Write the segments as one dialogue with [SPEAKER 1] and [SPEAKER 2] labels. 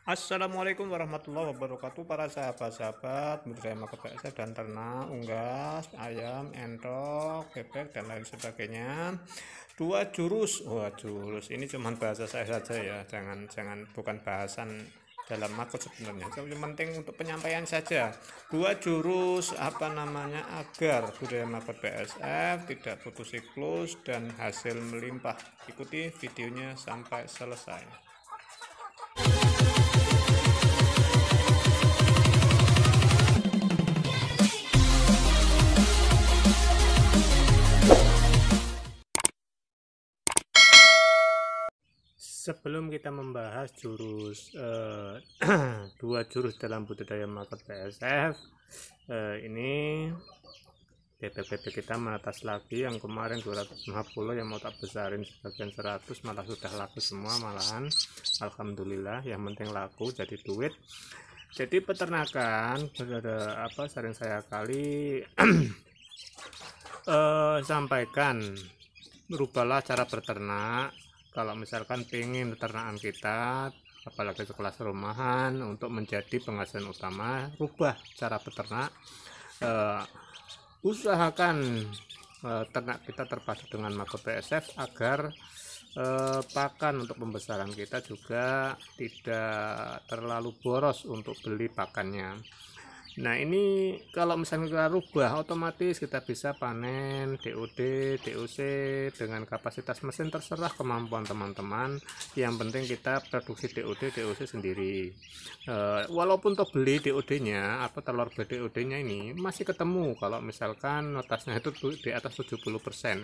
[SPEAKER 1] Assalamualaikum warahmatullahi wabarakatuh para sahabat-sahabat budidaya market BSF dan ternak unggas, ayam, entok, bebek dan lain sebagainya. Dua jurus, wah jurus ini cuman bahasa saya saja ya, jangan bukan bahasan dalam market sebenarnya. Yang penting untuk penyampaian saja. Dua jurus agar budidaya market BSF tidak putus siklus dan hasil melimpah. Ikuti videonya sampai selesai. Sebelum kita membahas dua jurus dalam budidaya market BSF, ini bebek-bebek kita menetas lagi. Yang kemarin 250 yang mau tak besarin sebagian 100 malah sudah laku semua, malahan alhamdulillah, yang penting laku jadi duit. Jadi peternakan sering saya kali sampaikan, rubahlah cara berternak. Kalau misalkan pengen peternakan kita, apalagi sekelas rumahan, untuk menjadi penghasilan utama, rubah cara beternak. Usahakan ternak kita terpadu dengan market BSF agar pakan untuk pembesaran kita juga tidak terlalu boros untuk beli pakannya. Nah, ini kalau misalnya kita rubah, otomatis kita bisa panen DOD, DOC dengan kapasitas mesin, terserah kemampuan teman-teman. Yang penting kita produksi DOD, DOC sendiri. Walaupun toh beli DOD-nya atau telur BDOD-nya ini masih ketemu kalau misalkan notasnya itu di atas 70%.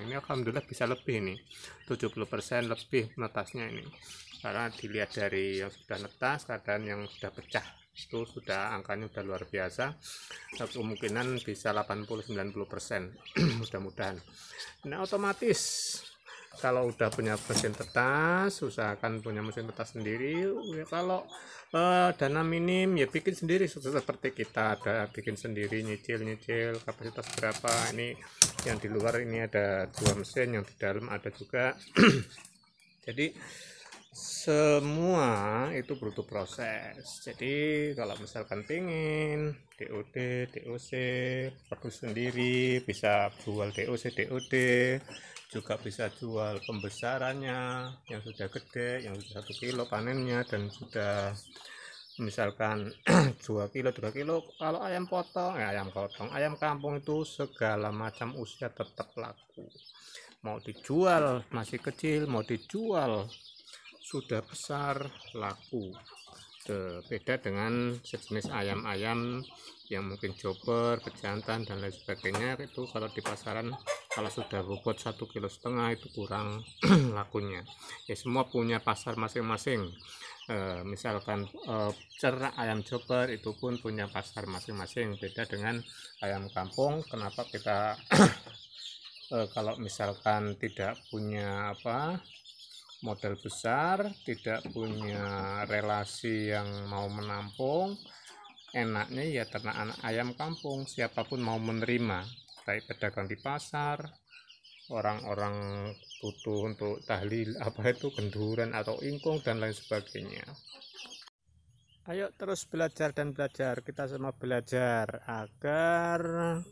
[SPEAKER 1] Ini alhamdulillah bisa lebih nih, 70% lebih notasnya ini. Karena dilihat dari yang sudah netas, keadaan yang sudah pecah itu sudah angkanya sudah luar biasa, kemungkinan bisa 80-90% mudah-mudahan. Nah, otomatis kalau udah punya mesin tetas, usahakan punya mesin tetas sendiri. Ya, kalau dana minim ya bikin sendiri, seperti kita ada bikin sendiri, nyicil kapasitas berapa. Ini yang di luar ini ada 2 mesin, yang di dalam ada juga. Jadi semua itu butuh proses. Jadi kalau misalkan pingin DOD, DOC, produksi sendiri, bisa jual DOC, DOD, juga bisa jual pembesarannya yang sudah gede, yang sudah 1 kilo panennya, dan sudah misalkan 2 kilo, 3 kilo. Kalau ayam potong, ayam kampung itu segala macam usia tetap laku. Mau dijual masih kecil, mau dijual sudah besar, laku. Beda dengan sejenis ayam-ayam yang mungkin jobber, pejantan dan lain sebagainya, itu kalau di pasaran kalau sudah bobot 1,5 kilo itu kurang lakunya. Ya, semua punya pasar masing-masing. Misalkan cernak ayam jobber itu pun punya pasar masing-masing, beda dengan ayam kampung. Kenapa kita kalau misalkan tidak punya modal besar, tidak punya relasi yang mau menampung, enaknya ya ternak ayam kampung, siapapun mau menerima, baik pedagang di pasar, orang-orang butuh untuk tahlil kenduran atau ingkung dan lain sebagainya. Ayo terus belajar dan belajar, kita semua belajar agar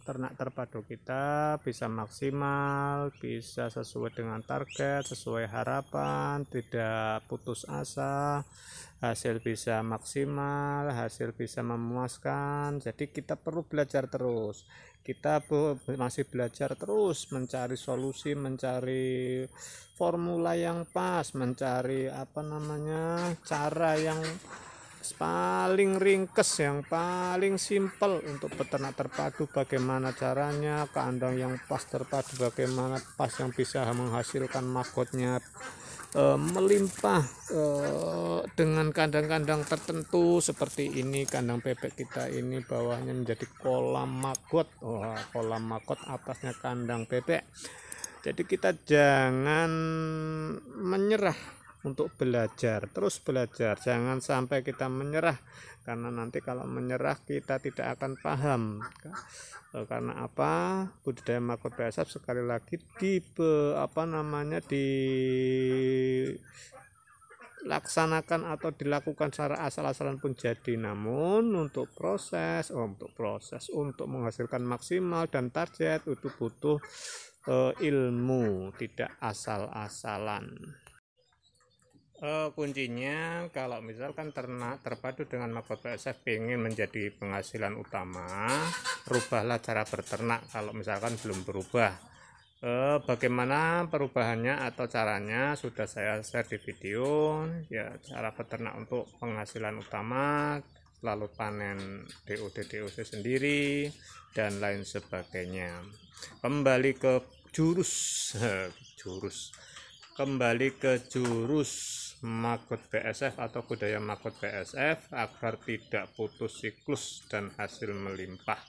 [SPEAKER 1] ternak terpadu kita bisa maksimal, bisa sesuai dengan target, sesuai harapan, tidak putus asa, hasil bisa maksimal, hasil bisa memuaskan. Jadi kita perlu belajar terus, kita masih belajar terus, mencari solusi, mencari formula yang pas, mencari cara yang paling ringkes, yang paling simpel untuk peternak terpadu. Bagaimana caranya, kandang yang pas terpadu bagaimana pas, yang bisa menghasilkan magotnya melimpah dengan kandang-kandang tertentu seperti ini. Kandang bebek kita ini bawahnya menjadi kolam magot, kolam magot, atasnya kandang bebek. Jadi kita jangan menyerah untuk belajar, terus belajar, jangan sampai kita menyerah, karena nanti kalau menyerah kita tidak akan paham. Karena budidaya market BSF sekali lagi dilaksanakan atau dilakukan secara asal-asalan pun jadi. Namun untuk menghasilkan maksimal dan target itu butuh ilmu, tidak asal-asalan. Kuncinya kalau misalkan ternak terpadu dengan Makot PSF ingin menjadi penghasilan utama, rubahlah cara berternak kalau misalkan belum berubah. Bagaimana perubahannya atau caranya sudah saya share di video ya, cara peternak untuk penghasilan utama, lalu panen DOC sendiri dan lain sebagainya. Kembali ke jurus Makot PSF atau budaya Makot PSF agar tidak putus siklus dan hasil melimpah.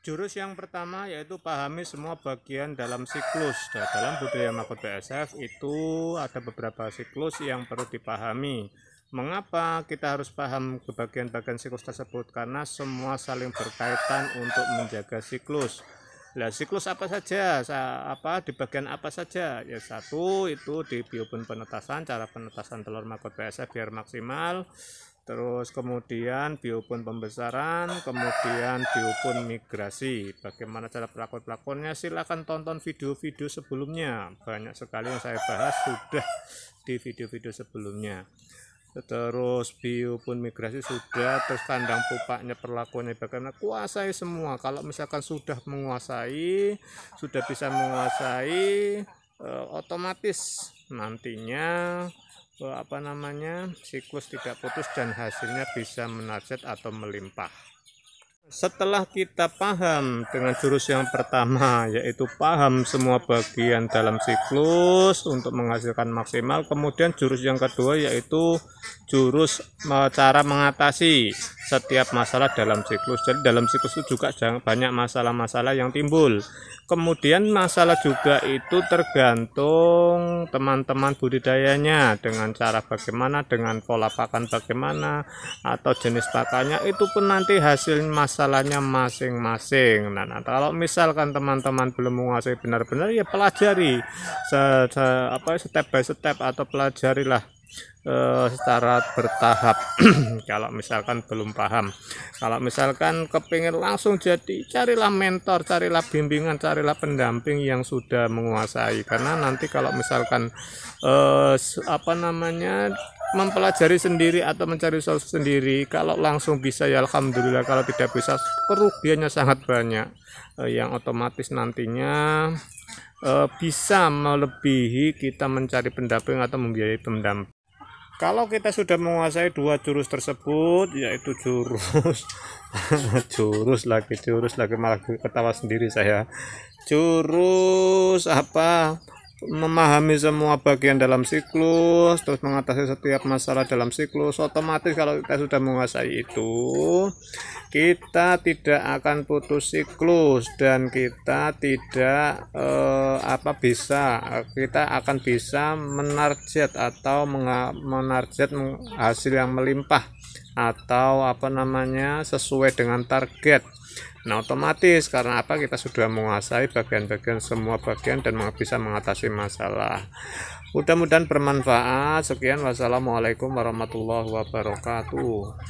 [SPEAKER 1] Jurus yang pertama yaitu pahami semua bagian dalam siklus. Nah, dalam budaya Makot PSF itu ada beberapa siklus yang perlu dipahami. Mengapa kita harus paham ke bagian-bagian siklus tersebut? Karena semua saling berkaitan untuk menjaga siklus. Nah, siklus apa saja? Di bagian apa saja? Ya, satu itu di biobun penetasan, cara penetasan telur Makot PSF biar maksimal. Terus kemudian biobun pembesaran, kemudian biobun migrasi. Bagaimana cara pelakon-pelakonnya? Silakan tonton video-video sebelumnya. Banyak sekali yang saya bahas sudah di video-video sebelumnya. Terus biobun migrasi sudah, terus kandang pupaknya, perlakuannya bagaimana, kuasai semua. Kalau misalkan sudah menguasai, sudah bisa menguasai, otomatis nantinya siklus tidak putus dan hasilnya bisa menarget atau melimpah. Setelah kita paham dengan jurus yang pertama, yaitu paham semua bagian dalam siklus untuk menghasilkan maksimal, kemudian jurus yang kedua yaitu jurus cara mengatasi setiap masalah dalam siklus. Jadi dalam siklus itu juga banyak masalah-masalah yang timbul. Kemudian masalah juga itu tergantung teman-teman budidayanya, dengan cara bagaimana, dengan pola pakan bagaimana, atau jenis pakannya, itu pun nanti hasil masalahnya masing-masing. Nah, kalau misalkan teman-teman belum menguasai benar-benar, ya pelajari step by step, atau pelajarilah secara bertahap. Kalau misalkan belum paham, kalau misalkan kepingin langsung jadi, carilah mentor, carilah bimbingan, carilah pendamping yang sudah menguasai. Karena nanti kalau misalkan mempelajari sendiri atau mencari solusi sendiri, kalau langsung bisa ya alhamdulillah, kalau tidak bisa kerugiannya sangat banyak, yang otomatis nantinya bisa melebihi kita mencari pendamping atau membiayai pendamping. Kalau kita sudah menguasai dua jurus tersebut, yaitu jurus lagi malah ketawa sendiri saya. Jurus memahami semua bagian dalam siklus, terus mengatasi setiap masalah dalam siklus. Otomatis kalau kita sudah menguasai itu, kita tidak akan putus siklus dan kita tidak kita akan bisa menarget hasil yang melimpah atau sesuai dengan target. Nah, otomatis karena kita sudah menguasai bagian-bagian semua bagian dan bisa mengatasi masalah. Mudah-mudahan bermanfaat. Sekian, wassalamualaikum warahmatullahi wabarakatuh.